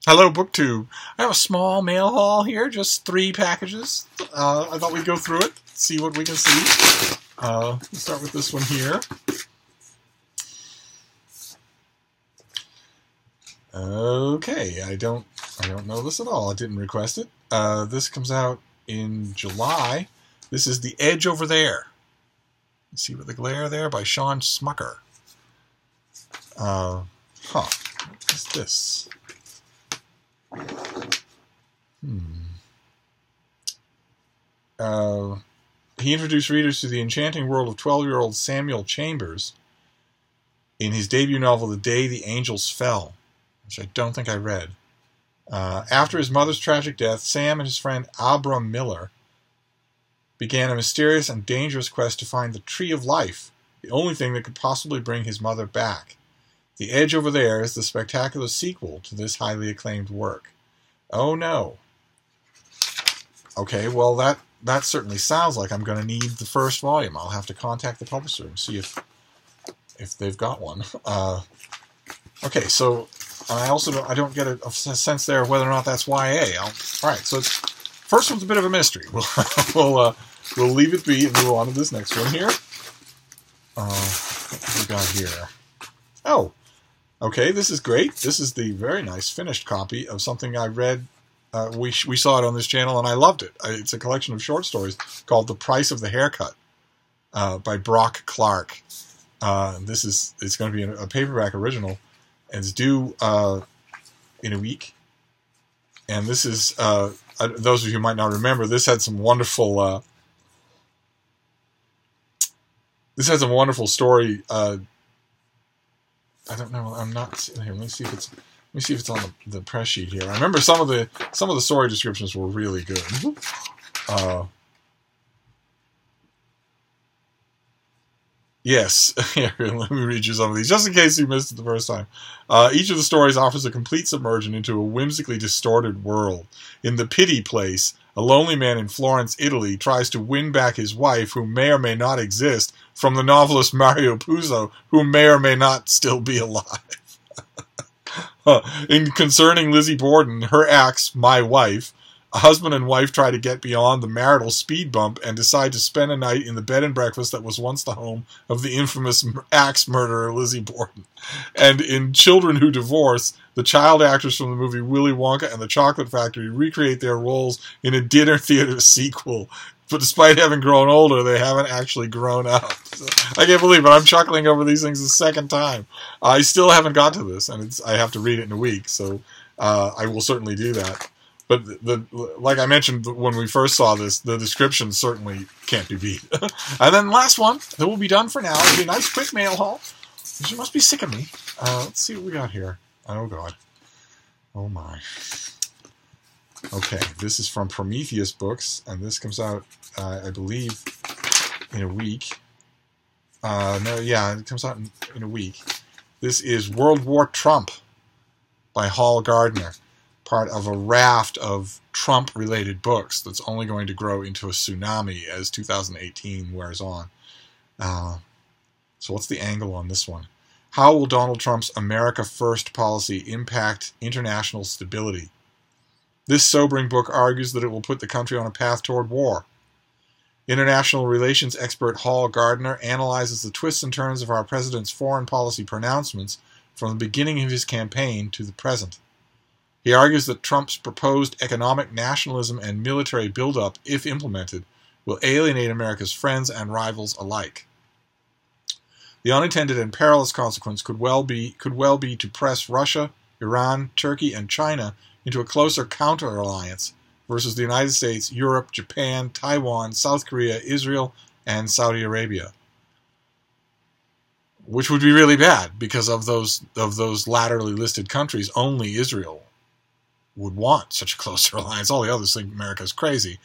Hello, BookTube. I have a small mail haul here, just 3 packages. I thought we'd go through it, see what we can see. Let's start with this one here. Okay, I don't know this at all. I didn't request it. This comes out in July. This is The Edge Over There. You see with the glare there by Sean Smucker. What is this? He introduced readers to the enchanting world of 12-year-old Samuel Chambers in his debut novel, The Day the Angels Fell, which I don't think I read. After his mother's tragic death, Sam and his friend Abra Miller began a mysterious and dangerous quest to find the Tree of Life, the only thing that could possibly bring his mother back. The Edge Over There is the spectacular sequel to this highly acclaimed work. Oh no. Okay, well that certainly sounds like I'm going to need the first volume. I'll have to contact the publisher and see if they've got one. Okay, so I don't get a sense there of whether or not that's YA. All right, so first one's a bit of a mystery. We'll leave it be and move on to this next one here. What have we got here? Oh, okay, this is great. This is the very nice finished copy of something I read. We saw it on this channel, and I loved it. It's a collection of short stories called The Price of the Haircut by Brock Clark. It's going to be a paperback original, and it's due in a week. And this is, those of you who might not remember, this had some wonderful story. I don't know. I'm not here. Let me see if it's on the press sheet here. I remember some of the story descriptions were really good. Yes, here, let me read you some of these, just in case you missed it the first time. Each of the stories offers a complete submersion into a whimsically distorted world. In The Pity Place, a lonely man in Florence, Italy, tries to win back his wife, who may or may not exist, from the novelist Mario Puzo, who may or may not still be alive. In Concerning Lizzie Borden, her ex, My Wife, a husband and wife try to get beyond the marital speed bump and decide to spend a night in the bed and breakfast that was once the home of the infamous axe murderer Lizzie Borden. And in Children Who Divorce, the child actors from the movie Willy Wonka and the Chocolate Factory recreate their roles in a dinner theater sequel. But despite having grown older, they haven't actually grown up. So, I can't believe it. I'm chuckling over these things the second time. I still haven't got to this, and I have to read it in a week, so I will certainly do that. But like I mentioned when we first saw this, the description certainly can't be beat. And then last one, that will be done for now. It'll be a nice quick mail haul. You must be sick of me. Let's see what we got here. Oh, God. Oh, my. Okay, this is from Prometheus Books, and this comes out, I believe, in a week. It comes out in a week. This is World War Trump by Hal Gardner, part of a raft of Trump-related books that's only going to grow into a tsunami as 2018 wears on. So what's the angle on this one? How will Donald Trump's America First policy impact international stability? This sobering book argues that it will put the country on a path toward war. International relations expert Hal Gardner analyzes the twists and turns of our president's foreign policy pronouncements from the beginning of his campaign to the present. He argues that Trump's proposed economic nationalism and military buildup, if implemented, will alienate America's friends and rivals alike. The unintended and perilous consequence could well be to press Russia, Iran, Turkey, and China into a closer counter-alliance versus the United States, Europe, Japan, Taiwan, South Korea, Israel, and Saudi Arabia. Which would be really bad, because of those laterally listed countries, only Israel would want such a closer alliance. All the others think America's crazy.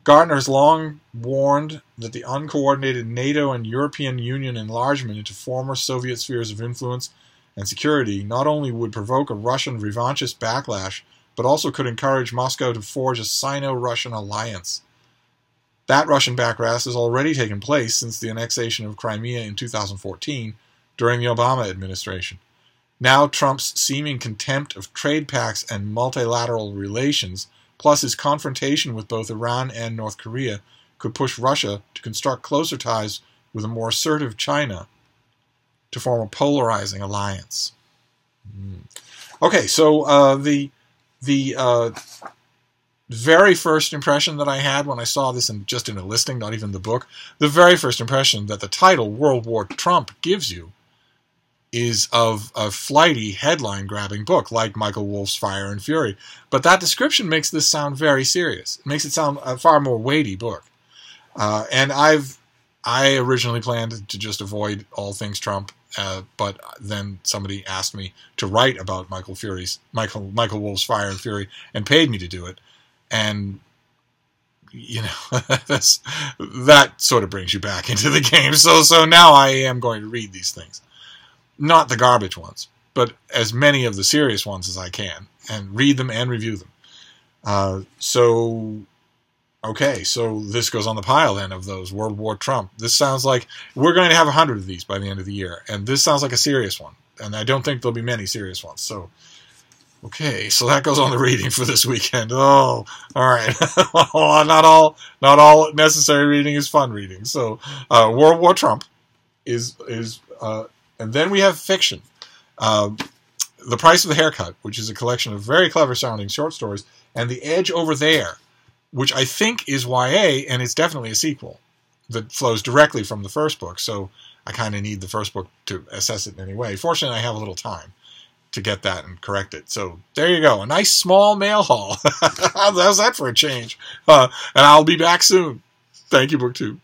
Gardner has long warned that the uncoordinated NATO and European Union enlargement into former Soviet spheres of influence and security not only would provoke a Russian revanchist backlash, but also could encourage Moscow to forge a Sino-Russian alliance. That Russian backlash has already taken place since the annexation of Crimea in 2014 during the Obama administration. Now Trump's seeming contempt of trade pacts and multilateral relations, plus his confrontation with both Iran and North Korea, could push Russia to construct closer ties with a more assertive China to form a polarizing alliance. Okay, so the very first impression that I had when I saw this, just in a listing, not even the book, the very first impression that the title World War Trump gives you is of a flighty, headline-grabbing book like Michael Wolff's Fire and Fury. But that description makes this sound very serious. It makes it sound a far more weighty book. And I originally planned to just avoid all things Trump, but then somebody asked me to write about Michael Wolff's Fire and Fury and paid me to do it. And, you know, that sort of brings you back into the game. So now I am going to read these things. Not the garbage ones, but as many of the serious ones as I can, and read them and review them. Okay, so this goes on the pile then of those World War Trump. This sounds like we're going to have 100 of these by the end of the year, and this sounds like a serious one, and I don't think there'll be many serious ones. So, okay, so that goes on the reading for this weekend. Oh, all right. not all necessary reading is fun reading. So, World War Trump is and then we have fiction. The Price of the Haircut, which is a collection of very clever sounding short stories, and The Edge Over There, which I think is YA, and it's definitely a sequel that flows directly from the first book, so I kind of need the first book to assess it in any way. Fortunately, I have a little time to get that and correct it. So there you go, a nice small mail haul. How's that for a change? And I'll be back soon. Thank you, BookTube.